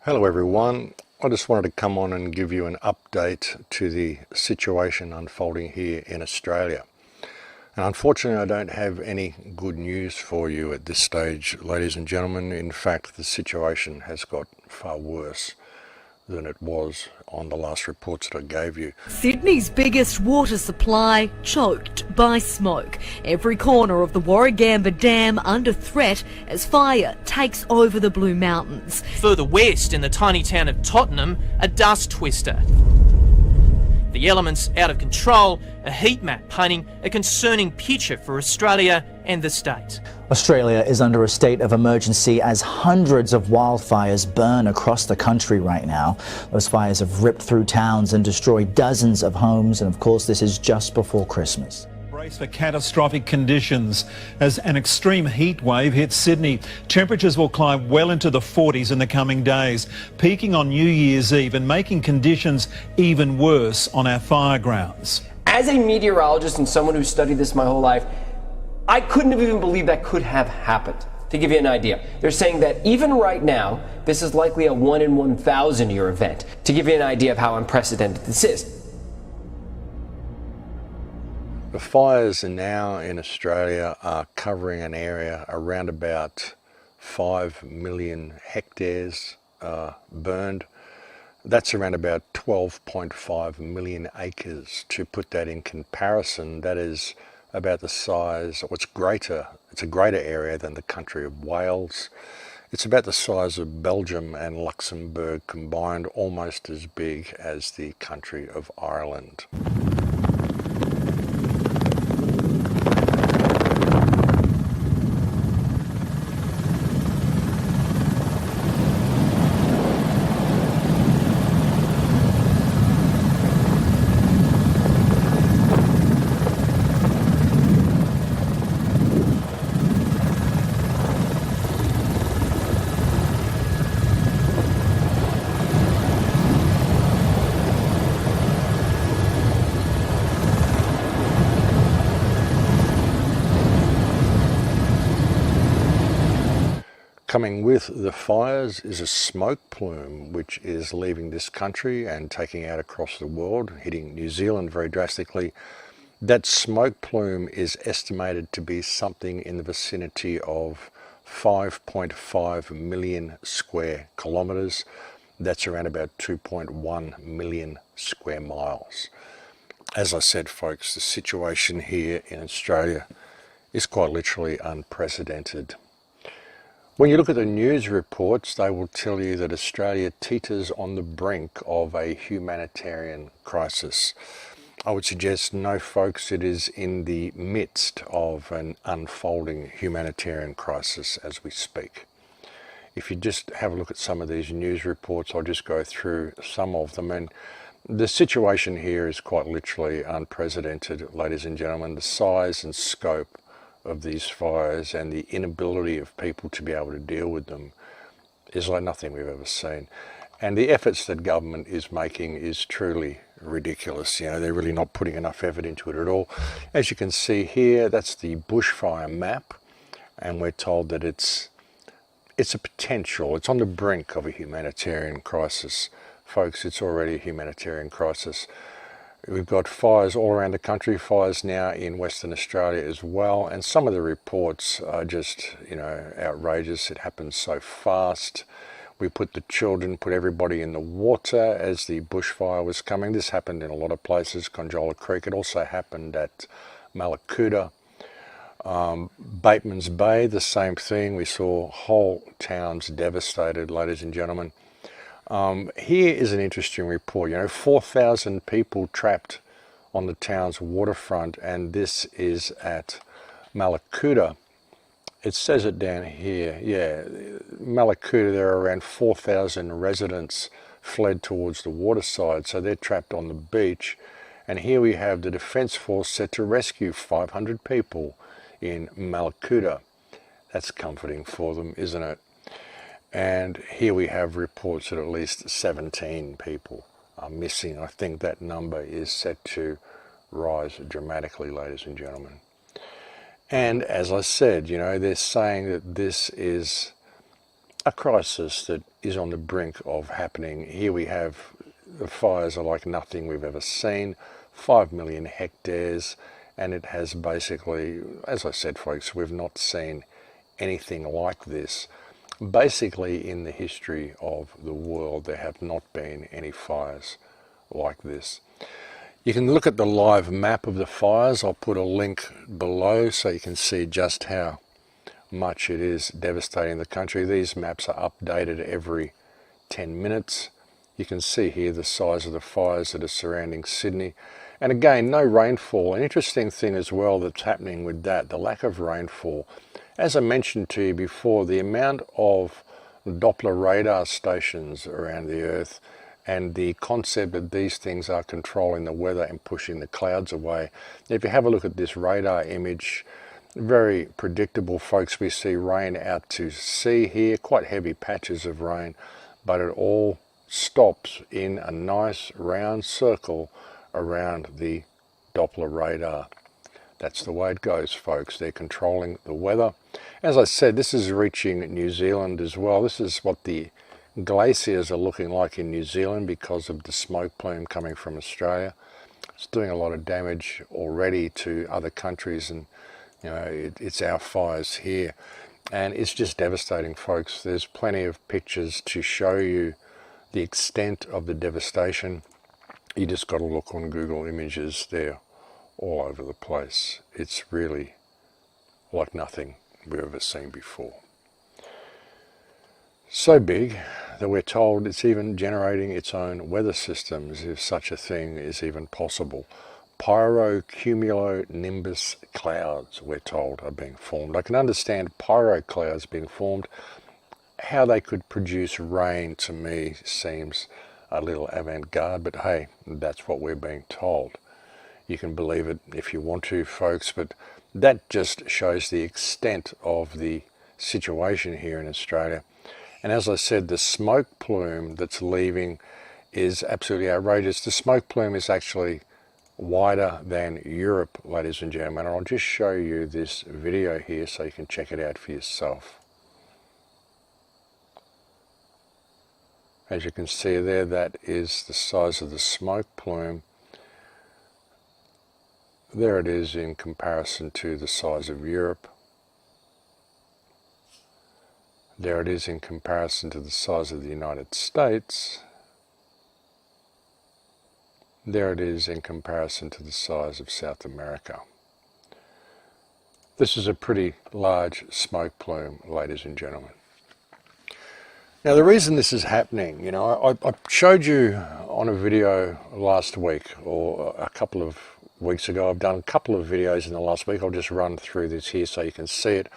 Hello everyone. I just wanted to come on and give you an update to the situation unfolding here in Australia. And unfortunately, I don't have any good news for you at this stage, ladies and gentlemen. In fact, the situation has got far worse than it was on the last reports that I gave you. Sydney's biggest water supply choked by smoke. Every corner of the Warragamba Dam under threat as fire takes over the Blue Mountains. Further west in the tiny town of Tottenham, a dust twister. The elements out of control, a heat map painting a concerning picture for Australia and the state. Australia is under a state of emergency as hundreds of wildfires burn across the country right now. Those fires have ripped through towns and destroyed dozens of homes, and of course this is just before Christmas. Brace for catastrophic conditions as an extreme heat wave hits Sydney. Temperatures will climb well into the 40s in the coming days, peaking on New Year's Eve and making conditions even worse on our fire grounds. As a meteorologist and someone who's studied this my whole life, I couldn't have even believed that could have happened. To give you an idea, they're saying that even right now, this is likely a 1 in 1,000 year event. To give you an idea of how unprecedented this is. The fires now in Australia are covering an area around about 5 million hectares burned. That's around about 12.5 million acres. To put that in comparison, that is about the size, or it's a greater area than the country of Wales. It's about the size of Belgium and Luxembourg combined, almost as big as the country of Ireland. Coming with the fires is a smoke plume which is leaving this country and taking out across the world, hitting New Zealand very drastically. That smoke plume is estimated to be something in the vicinity of 5.5 million square kilometres. That's around about 2.1 million square miles. As I said, folks, the situation here in Australia is quite literally unprecedented. When you look at the news reports, they will tell you that Australia teeters on the brink of a humanitarian crisis. I would suggest no, folks, it is in the midst of an unfolding humanitarian crisis as we speak. If you just have a look at some of these news reports, I'll just go through some of them. And the situation here is quite literally unprecedented, ladies and gentlemen. The size and scope of these fires and the inability of people to be able to deal with them is like nothing we've ever seen. And the efforts that government is making is truly ridiculous. You know, they're really not putting enough effort into it at all. As you can see here, that's the bushfire map, and we're told that it's a potential, it's on the brink of a humanitarian crisis. Folks, it's already a humanitarian crisis. We've got fires all around the country, fires now in Western Australia as well, and some of the reports are just, outrageous. It happens so fast. We put the children, put everybody in the water as the bushfire was coming. This happened in a lot of places, Conjola Creek. It also happened at Malakuta. Bateman's Bay, the same thing. We saw whole towns devastated, ladies and gentlemen. Here is an interesting report. 4,000 people trapped on the town's waterfront, and this is at Malakuta. It says it down here. Yeah, Malakuta, there are around 4,000 residents fled towards the waterside, so they're trapped on the beach. And here we have the Defence Force set to rescue 500 people in Malakuta. That's comforting for them, isn't it? And here we have reports that at least 17 people are missing. I think that number is set to rise dramatically, ladies and gentlemen. And as I said, they're saying that this is a crisis that is on the brink of happening. Here we have the fires are like nothing we've ever seen, 5 million hectares, and it has basically, as I said folks, we've not seen anything like this. Basically in the history of the world there have not been any fires like this. You can look at the live map of the fires. I'll put a link below so you can see just how much it is devastating the country. These maps are updated every 10 minutes. You can see here the size of the fires that are surrounding Sydney. And again, no rainfall. An interesting thing as well that's happening with that, the lack of rainfall. As I mentioned to you before, the amount of Doppler radar stations around the Earth and the concept that these things are controlling the weather and pushing the clouds away. If you have a look at this radar image, very predictable folks. We see rain out to sea here, quite heavy patches of rain, but it all stops in a nice round circle around the Doppler radar. That's the way it goes, folks. They're controlling the weather. As I said, this is reaching New Zealand as well. This is what the glaciers are looking like in New Zealand because of the smoke plume coming from Australia. It's doing a lot of damage already to other countries, and you know, it's our fires here. And it's just devastating, folks. There's plenty of pictures to show you the extent of the devastation. You just got to look on Google Images. They're all over the place. It's really like nothing we've ever seen before. So big that we're told it's even generating its own weather systems, if such a thing is even possible. Pyrocumulonimbus clouds, we're told, are being formed. I can understand pyro clouds being formed. How they could produce rain, to me, seems a little avant-garde, but hey, that's what we're being told. You can believe it if you want to, folks, but that just shows the extent of the situation here in Australia. And as I said, the smoke plume that's leaving is absolutely outrageous. The smoke plume is actually wider than Europe, ladies and gentlemen. And I'll just show you this video here so you can check it out for yourself. As you can see there, that is the size of the smoke plume. There it is in comparison to the size of Europe. There it is in comparison to the size of the United States. There it is in comparison to the size of South America. This is a pretty large smoke plume, ladies and gentlemen. Now the reason this is happening, you know, I showed you on a video last week or a couple of weeks ago. I've done a couple of videos in the last week. I'll just run through this here so you can see it.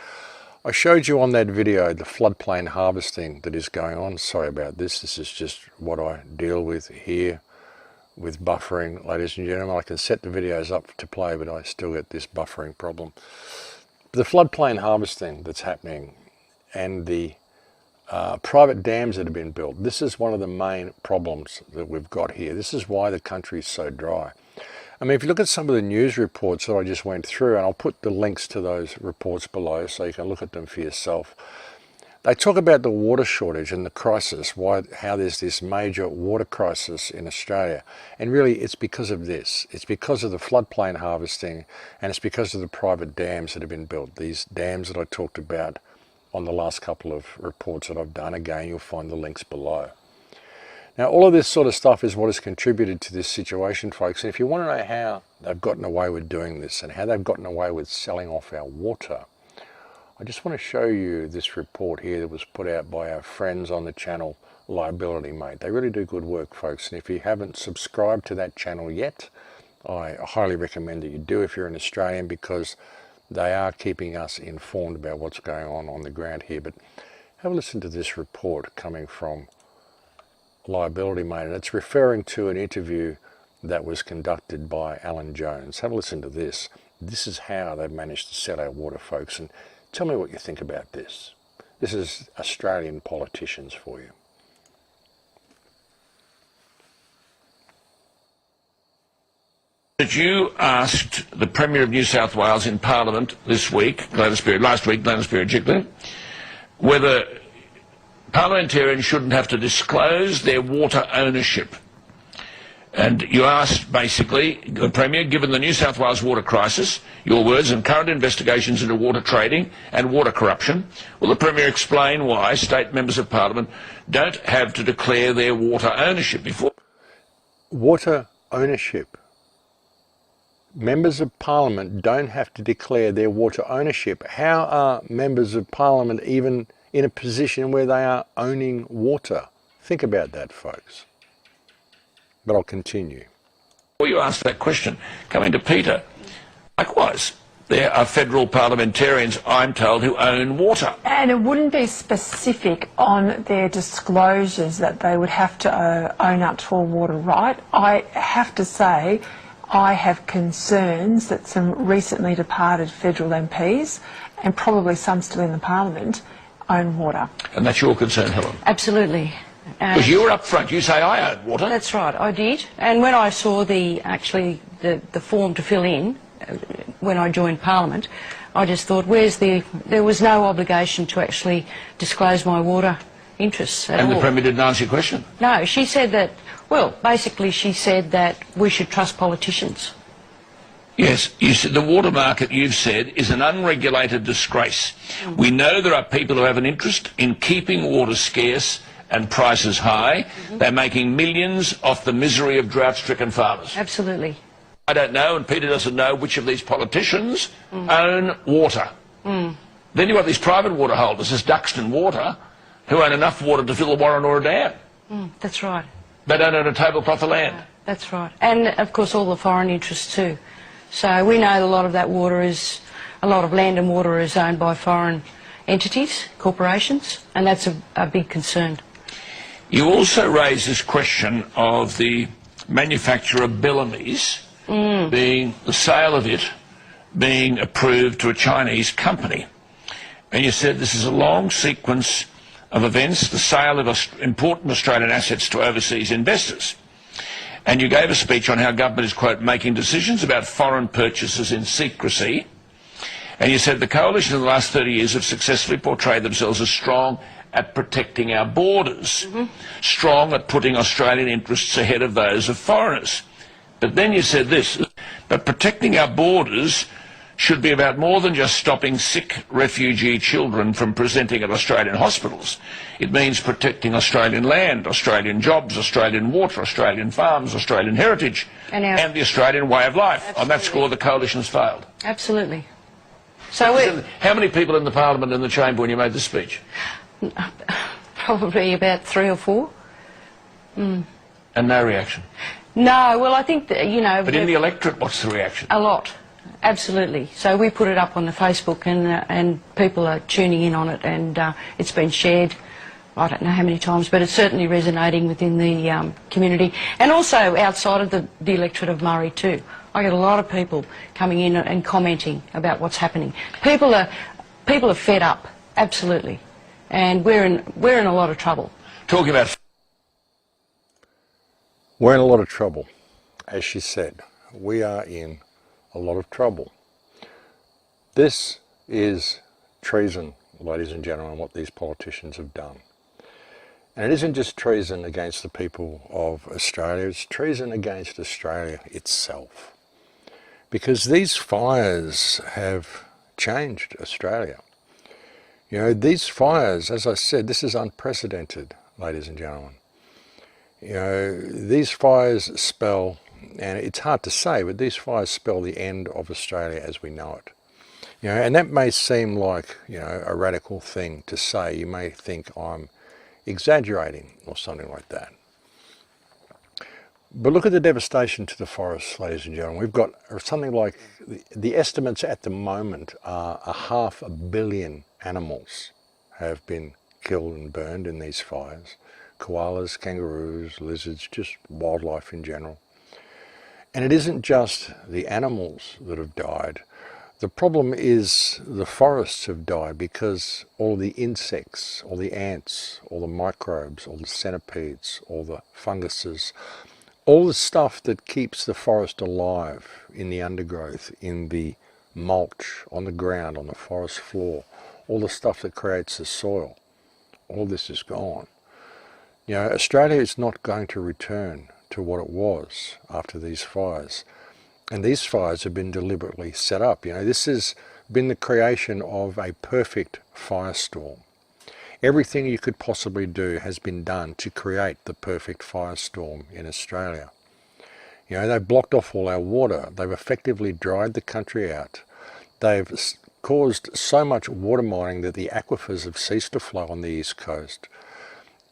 I showed you on that video the floodplain harvesting that is going on. Sorry about this. This is just what I deal with here with buffering, ladies and gentlemen. I can set the videos up to play, but I still get this buffering problem. The floodplain harvesting that's happening and the private dams that have been built, this is one of the main problems that we've got here. This is why the country is so dry. I mean, if you look at some of the news reports that I just went through, and I'll put the links to those reports below so you can look at them for yourself. They talk about the water shortage and the crisis, how there's this major water crisis in Australia. And really, it's because of this. It's because of the floodplain harvesting, and it's because of the private dams that have been built. These dams that I talked about on the last couple of reports that I've done. Again, you'll find the links below. Now, all of this sort of stuff is what has contributed to this situation, folks. And if you want to know how they've gotten away with doing this and how they've gotten away with selling off our water, I just want to show you this report here that was put out by our friends on the channel, Liability Mate. They really do good work, folks. And if you haven't subscribed to that channel yet, I highly recommend that you do if you're an Australian, because they are keeping us informed about what's going on the ground here. But have a listen to this report coming from Liability Mate, and it's referring to an interview that was conducted by Alan Jones. Have a listen to this. This is how they've managed to sell our water, folks, and tell me what you think about this. This is Australian politicians for you. That you asked the Premier of New South Wales in Parliament this week, last week, Gladys Berejiklian, whether parliamentarians shouldn't have to disclose their water ownership. And you asked, basically, the Premier, given the New South Wales water crisis, your words, and current investigations into water trading and water corruption, will the Premier explain why state members of Parliament don't have to declare their water ownership before? Water ownership. Members of Parliament don't have to declare their water ownership. How are members of Parliament even in a position where they are owning water? Think about that, folks. But I'll continue. Before you ask that question, coming to Peter, likewise, there are federal parliamentarians, I'm told, who own water. And it wouldn't be specific on their disclosures that they would have to own up to a water right. I have to say, I have concerns that some recently departed federal MPs, and probably some still in the Parliament, own water. And that's your concern, Helen? Absolutely. Because you were up front, you say I own water. That's right, I did. And when I saw the form to fill in, when I joined Parliament, I just thought, there was no obligation to actually disclose my water interests at all. And the Premier didn't answer your question? No, she said that, well, basically she said that we should trust politicians. Yes, you said the water market, you've said, is an unregulated disgrace. We know there are people who have an interest in keeping water scarce and prices high. They're making millions off the misery of drought-stricken farmers. Absolutely. I don't know, and Peter doesn't know, which of these politicians own water. Then you've got these private water holders, this Duxton Water, who own enough water to fill a Warrenora Dam. That's right. They don't own a tablecloth of land. That's right. And, of course, all the foreign interests too. So we know a lot of that water is, a lot of land and water is owned by foreign entities, corporations, and that's a big concern. You also raise this question of the manufacture of Bellamy's, being the sale of it being approved to a Chinese company. And you said this is a long sequence of events, the sale of important Australian assets to overseas investors. And you gave a speech on how government is, quote, making decisions about foreign purchases in secrecy. And you said the coalition in the last 30 years have successfully portrayed themselves as strong at protecting our borders, strong at putting Australian interests ahead of those of foreigners. But then you said this, but protecting our borders should be about more than just stopping sick refugee children from presenting at Australian hospitals. It means protecting Australian land, Australian jobs, Australian water, Australian farms, Australian heritage, and the Australian way of life. Absolutely. On that score, the coalition's failed. Absolutely. So how many people in the Parliament in the chamber when you made this speech? Probably about 3 or 4. And no reaction? No, well, I think that, you know... But in the electorate, what's the reaction? A lot. Absolutely. So we put it up on the Facebook and people are tuning in on it, and it's been shared, I don't know how many times, but it's certainly resonating within the community and also outside of the electorate of Murray too. I get a lot of people coming in and commenting about what's happening. People are fed up, absolutely, and we're in a lot of trouble. Talking about... We're in a lot of trouble. As she said, we are in a lot of trouble. This is treason, ladies and gentlemen, what these politicians have done. And it isn't just treason against the people of Australia, it's treason against Australia itself. Because these fires have changed Australia. You know, these fires, as I said, this is unprecedented, ladies and gentlemen. You know, these fires spell, and it's hard to say, but these fires spell the end of Australia as we know it. You know, and that may seem like, you know, a radical thing to say. You may think I'm exaggerating or something like that. But look at the devastation to the forests, ladies and gentlemen. We've got something like, the estimates at the moment are 500 million animals have been killed and burned in these fires. Koalas, kangaroos, lizards, just wildlife in general. And it isn't just the animals that have died. The problem is the forests have died because all the insects, all the ants, all the microbes, all the centipedes, all the funguses, all the stuff that keeps the forest alive in the undergrowth, in the mulch, on the ground, on the forest floor, all the stuff that creates the soil, all this is gone. You know, Australia is not going to return to what it was after these fires. And these fires have been deliberately set up. You know, this has been the creation of a perfect firestorm. Everything you could possibly do has been done to create the perfect firestorm in Australia. You know, they've blocked off all our water. They've effectively dried the country out. They've caused so much water mining that the aquifers have ceased to flow on the East Coast.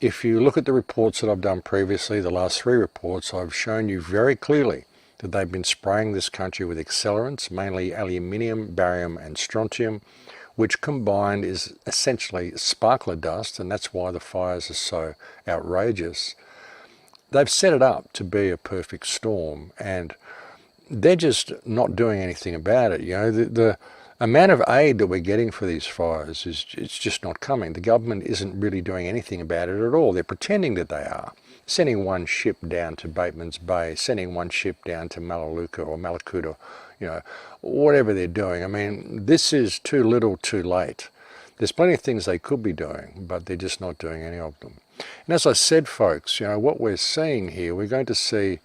If you look at the reports that I've done previously, the last 3 reports, I've shown you very clearly that they've been spraying this country with accelerants, mainly aluminium, barium and strontium, which combined is essentially sparkler dust, and that's why the fires are so outrageous. They've set it up to be a perfect storm, and they're just not doing anything about it. You know, the amount of aid that we're getting for these fires it's just not coming. The government isn't really doing anything about it at all. They're pretending that they are. Sending one ship down to Bateman's Bay, sending one ship down to Melaleuca or Malakuta, you know, whatever they're doing. I mean, this is too little too late. There's plenty of things they could be doing, but they're just not doing any of them. And as I said, folks, you know, what we're seeing here, we're going to see,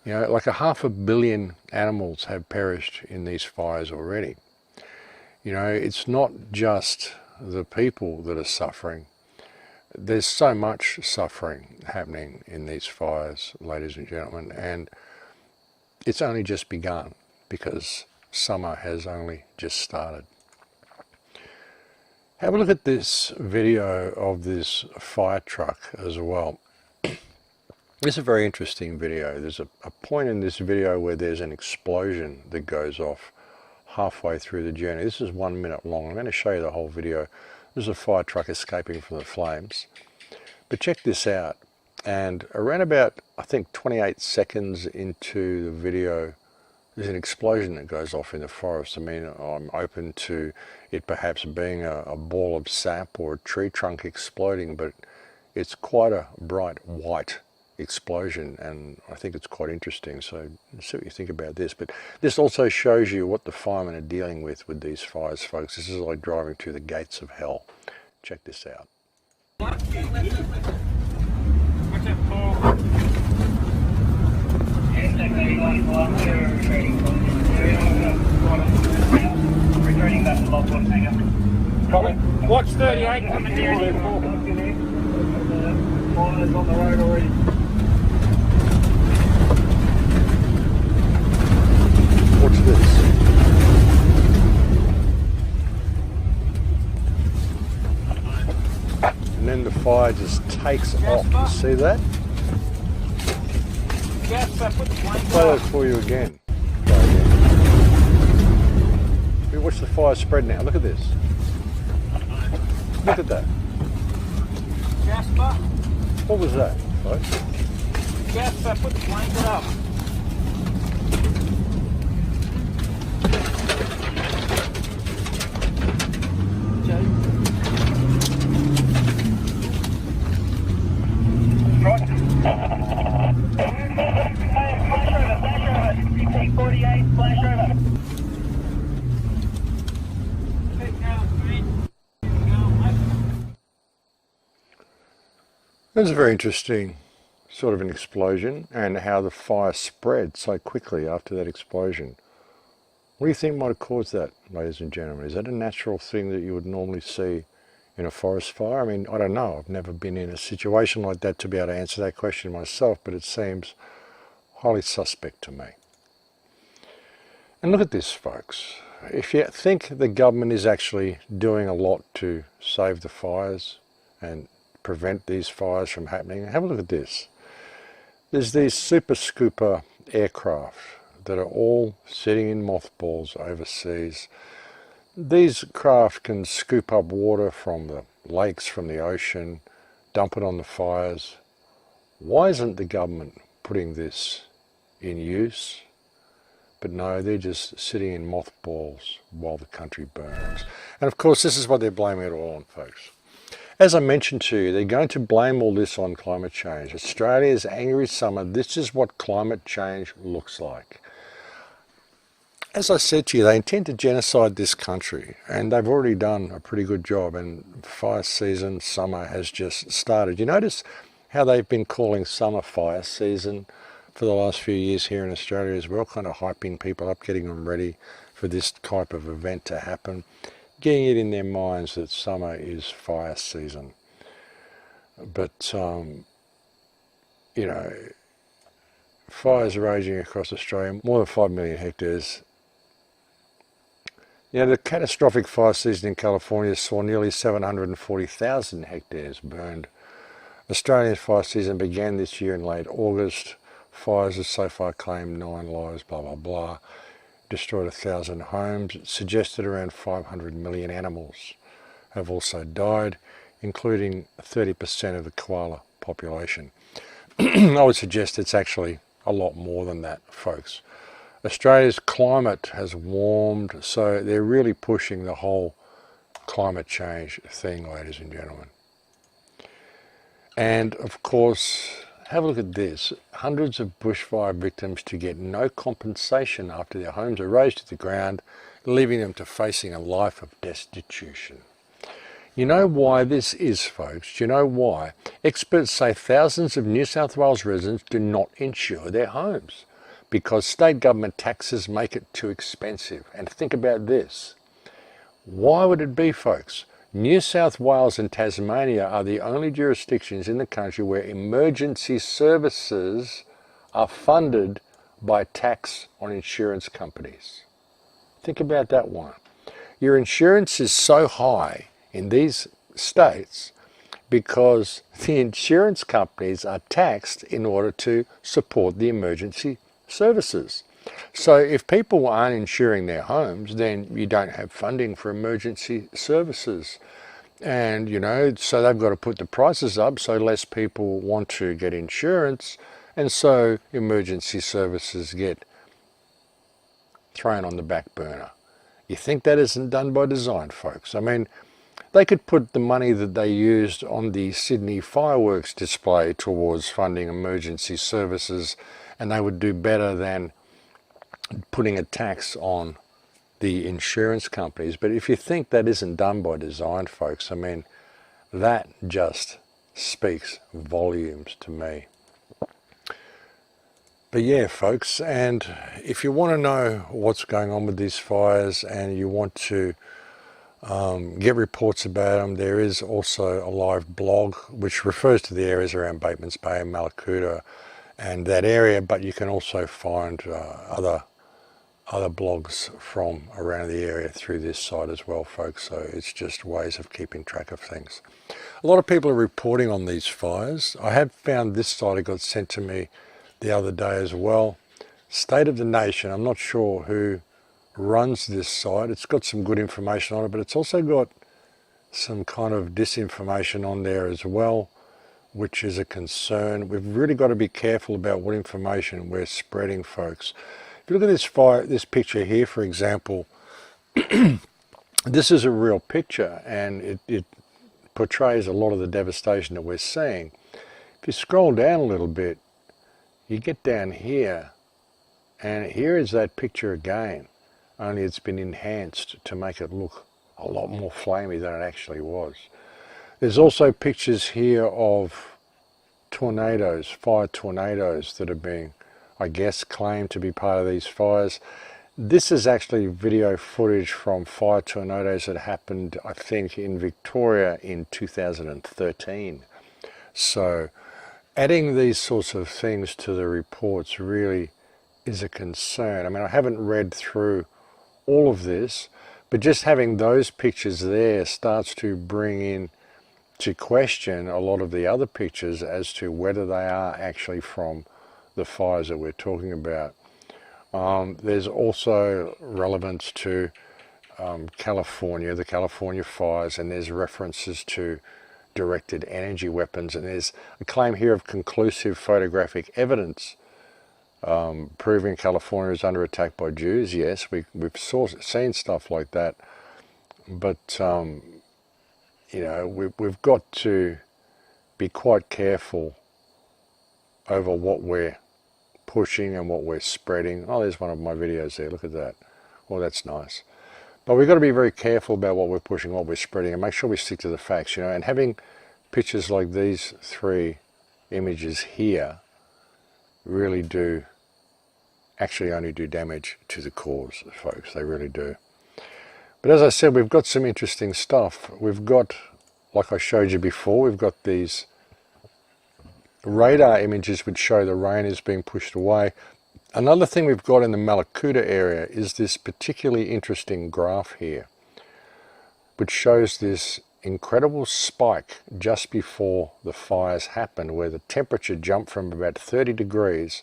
you know, like 500 million animals have perished in these fires already. You know, it's not just the people that are suffering. There's so much suffering happening in these fires, ladies and gentlemen, and it's only just begun because summer has only just started. Have a look at this video of this fire truck as well. It's a very interesting video. There's a point in this video where there's an explosion that goes off halfway through the journey. This is 1 minute long. I'm going to show you the whole video. There's a fire truck escaping from the flames. But check this out. And around about, I think, 28 seconds into the video, there's an explosion that goes off in the forest. I mean, I'm open to it perhaps being a ball of sap or a tree trunk exploding, but it's quite a bright white explosion, and I think it's quite interesting. So let's see what you think about this. But this also shows you what the firemen are dealing with these fires, folks. This is like driving to the gates of hell. Check this out. Watch 38 coming down. Fires on the road already. Watch this. And then the fire just takes off. You see that? Play that for you again. We watch the fire spread now. Look at this. Look at that. Jasper. What was that, folks? Jasper, put the blanket up. It was a very interesting sort of an explosion, and how the fire spread so quickly after that explosion. What do you think might have caused that, ladies and gentlemen? Is that a natural thing that you would normally see in a forest fire? I mean, I don't know. I've never been in a situation like that to be able to answer that question myself, but it seems highly suspect to me. And look at this, folks. If you think the government is actually doing a lot to save the fires and prevent these fires from happening, have a look at this. There's these super scooper aircraft that are all sitting in mothballs overseas. These craft can scoop up water from the lakes, from the ocean, dump it on the fires. Why isn't the government putting this in use? But no, they're just sitting in mothballs while the country burns. And of course, this is what they're blaming it all on, folks. As I mentioned to you, they're going to blame all this on climate change. Australia's angry summer, this is what climate change looks like. as I said to you, they intend to genocide this country, and they've already done a pretty good job, and fire season, summer, has just started. You notice how they've been calling summer fire season for the last few years here in Australia as well, kind of hyping people up, getting them ready for this type of event to happen, getting it in their minds that summer is fire season. But, you know, fires raging across Australia, more than 5 million hectares. You know, the catastrophic fire season in California saw nearly 740,000 hectares burned. Australia's fire season began this year in late August. Fires have so far claimed 9 lives, blah, blah, blah. Destroyed 1,000 homes. It suggested around 500 million animals have also died, including 30% of the koala population. I would suggest it's actually a lot more than that, folks. Australia's climate has warmed, so they're really pushing the whole climate change thing, ladies and gentlemen. And of course, have a look at this. Hundreds of bushfire victims to get no compensation after their homes are razed to the ground, leaving them to facing a life of destitution. You know why this is, folks? Do you know why? Experts say thousands of New South Wales residents do not insure their homes because state government taxes make it too expensive. And think about this. Why would it be, folks? New South Wales and Tasmania are the only jurisdictions in the country where emergency services are funded by tax on insurance companies. Think about that one. Your insurance is so high in these states because the insurance companies are taxed in order to support the emergency services. So if people aren't insuring their homes, then you don't have funding for emergency services. And, you know, so they've got to put the prices up so less people want to get insurance, and so emergency services get thrown on the back burner. You think that isn't done by design, folks? I mean, they could put the money that they used on the Sydney fireworks display towards funding emergency services, and they would do better than putting a tax on the insurance companies. But if you think that isn't done by design, folks, I mean, that just speaks volumes to me. But yeah, folks, and if you want to know what's going on with these fires and you want to get reports about them, there is also a live blog which refers to the areas around Bateman's Bay and Malakuta and that area, but you can also find other blogs from around the area through this site as well, folks. So it's just ways of keeping track of things. A lot of people are reporting on these fires. I have found this site, it got sent to me the other day as well. State of the Nation, I'm not sure who runs this site. It's got some good information on it, but it's also got some kind of disinformation on there as well, which is a concern. We've really got to be careful about what information we're spreading, folks. If you look at this fire, this picture here, for example, this is a real picture, and it portrays a lot of the devastation that we're seeing. If you scroll down a little bit, you get down here, and here is that picture again, only it's been enhanced to make it look a lot more flamey than it actually was. There's also pictures here of tornadoes, fire tornadoes that are being, I guess, claimed to be part of these fires. This is actually video footage from fire tornadoes that happened, I think, in Victoria in 2013. So adding these sorts of things to the reports really is a concern. I mean, I haven't read through all of this, but just having those pictures there starts to bring in to question a lot of the other pictures as to whether they are actually from the fires that we're talking about. There's also relevance to California, the California fires, and there's references to directed energy weapons, and there's a claim here of conclusive photographic evidence proving California is under attack by Jews. Yes, we've seen stuff like that, but you know, we've got to be quite careful over what we're pushing and what we're spreading. Oh, there's one of my videos there, look at that. Well, that's nice. But we've got to be very careful about what we're pushing, what we're spreading, and make sure we stick to the facts, you know. And having pictures like these 3 images here really do actually only do damage to the cause, folks. They really do. But as I said, we've got some interesting stuff. We've got, like I showed you before, we've got these radar images which show the rain is being pushed away. Another thing we've got in the Malakuta area is this particularly interesting graph here, which shows this incredible spike just before the fires happened, where the temperature jumped from about 30 degrees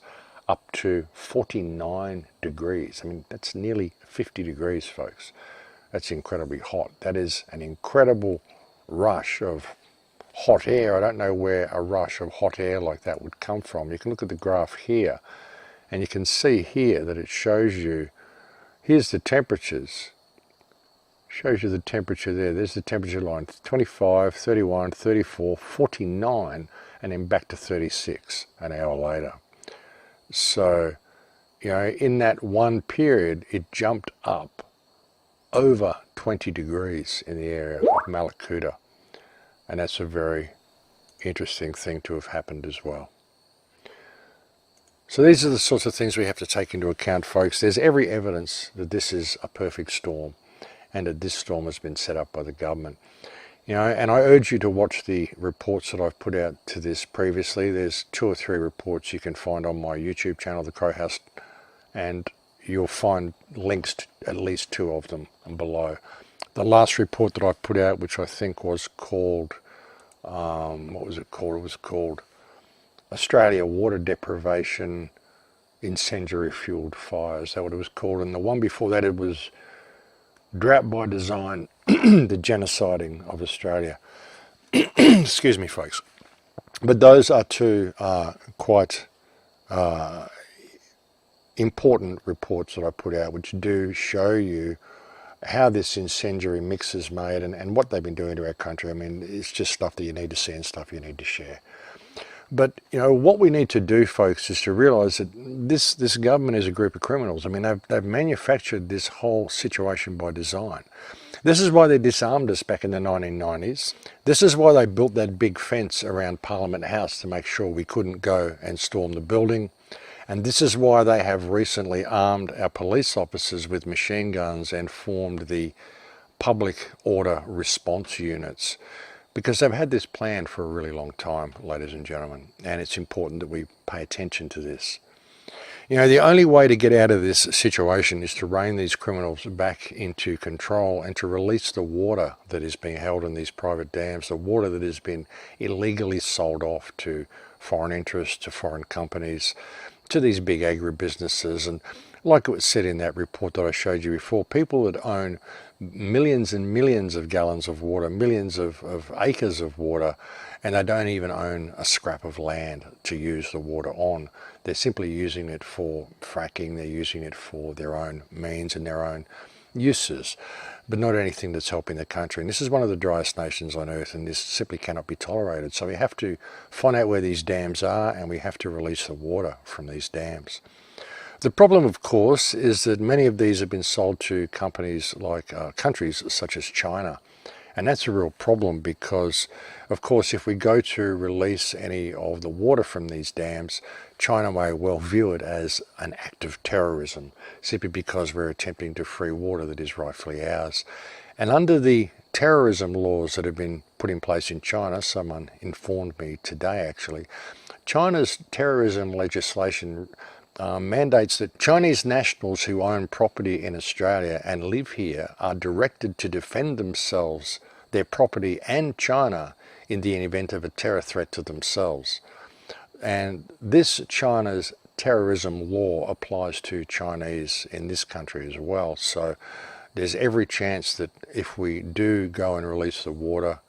up to 49 degrees. I mean, that's nearly 50 degrees, folks. That's incredibly hot. That is an incredible rush of hot air. I don't know where a rush of hot air like that would come from. You can look at the graph here, and you can see here that it shows you, here's the temperatures. Shows you the temperature there. There's the temperature line, 25, 31, 34, 49, and then back to 36 an hour later. So, you know, in that one period, it jumped up over 20 degrees in the area of Malakuta. And that's a very interesting thing to have happened as well. So these are the sorts of things we have to take into account, folks. There's every evidence that this is a perfect storm and that this storm has been set up by the government. You know, and I urge you to watch the reports that I've put out to this previously. There's 2 or 3 reports you can find on my YouTube channel, The Crow House, and you'll find links to at least 2 of them below. The last report that I put out, which I think was called, what was it called? It was called Australia Water Deprivation, Incendiary Fueled Fires. That's what it was called. And the one before that, it was Drought by Design, the Genociding of Australia. Excuse me, folks. But those are 2 quite important reports that I put out, which do show you how this incendiary mix is made and what they've been doing to our country. I mean, it's just stuff that you need to see and stuff you need to share. But, you know, what we need to do, folks, is to realise that this government is a group of criminals. I mean, they've manufactured this whole situation by design. This is why they disarmed us back in the 1990s. This is why they built that big fence around Parliament House to make sure we couldn't go and storm the building. And this is why they have recently armed our police officers with machine guns and formed the public order response units. Because they've had this plan for a really long time, ladies and gentlemen, and it's important that we pay attention to this. You know, the only way to get out of this situation is to rein these criminals back into control and to release the water that is being held in these private dams, the water that has been illegally sold off to foreign interests, to foreign companies, to these big agribusinesses. And like it was said in that report that I showed you before, people that own millions and millions of gallons of water, millions of acres of water, and they don't even own a scrap of land to use the water on. They're simply using it for fracking, they're using it for their own means and their own uses, but not anything that's helping the country. And this is one of the driest nations on earth, and this simply cannot be tolerated. So we have to find out where these dams are, and we have to release the water from these dams. The problem, of course, is that many of these have been sold to companies like countries such as China. And that's a real problem because, of course, if we go to release any of the water from these dams, China may well view it as an act of terrorism, simply because we're attempting to free water that is rightfully ours. And under the terrorism laws that have been put in place in China, someone informed me today actually, China's terrorism legislation mandates that Chinese nationals who own property in Australia and live here are directed to defend themselves, their property and China in the event of a terror threat to themselves. And this China's terrorism law applies to Chinese in this country as well. So there's every chance that if we do go and release the water,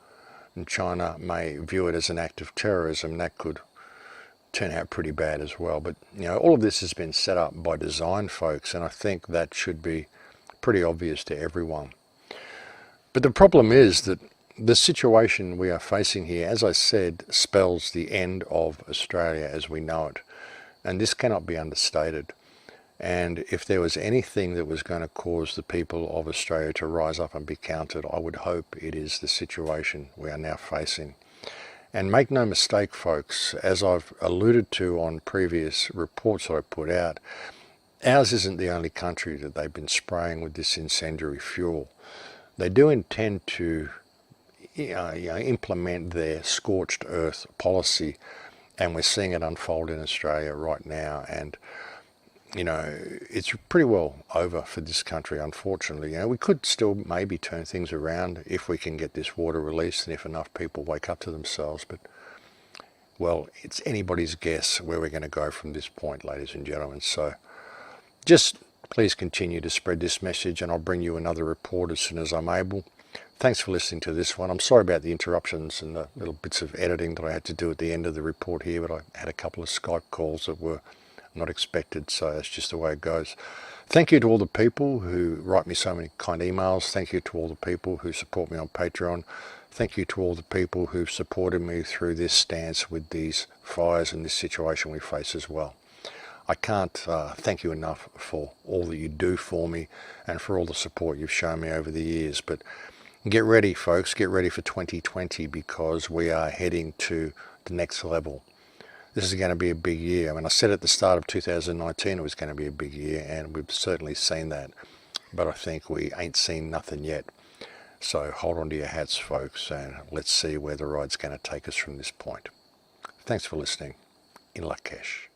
China may view it as an act of terrorism. That could turn out pretty bad as well. But you know, all of this has been set up by design, folks, and I think that should be pretty obvious to everyone. But the problem is that the situation we are facing here, as I said, spells the end of Australia as we know it, and this cannot be understated. And if there was anything that was going to cause the people of Australia to rise up and be counted, I would hope it is the situation we are now facing. And make no mistake, folks, as I've alluded to on previous reports that I put out, ours isn't the only country that they've been spraying with this incendiary fuel. They do intend to implement their scorched earth policy, and we're seeing it unfold in Australia right now. And it's pretty well over for this country, unfortunately. We could still maybe turn things around if we can get this water released and if enough people wake up to themselves. But, well, it's anybody's guess where we're going to go from this point, ladies and gentlemen. So just please continue to spread this message, and I'll bring you another report as soon as I'm able. Thanks for listening to this one. I'm sorry about the interruptions and the little bits of editing that I had to do at the end of the report here, but I had a couple of Skype calls that were not expected, so that's just the way it goes. Thank you to all the people who write me so many kind emails. Thank you to all the people who support me on Patreon. Thank you to all the people who've supported me through this stance with these fires and this situation we face as well. I can't thank you enough for all that you do for me and for all the support you've shown me over the years. But get ready, folks, get ready for 2020, because we are heading to the next level. This is going to be a big year. I mean, I said at the start of 2019 it was going to be a big year, and we've certainly seen that. But I think we ain't seen nothing yet. So hold on to your hats, folks, and let's see where the ride's going to take us from this point. Thanks for listening. In Lakesh.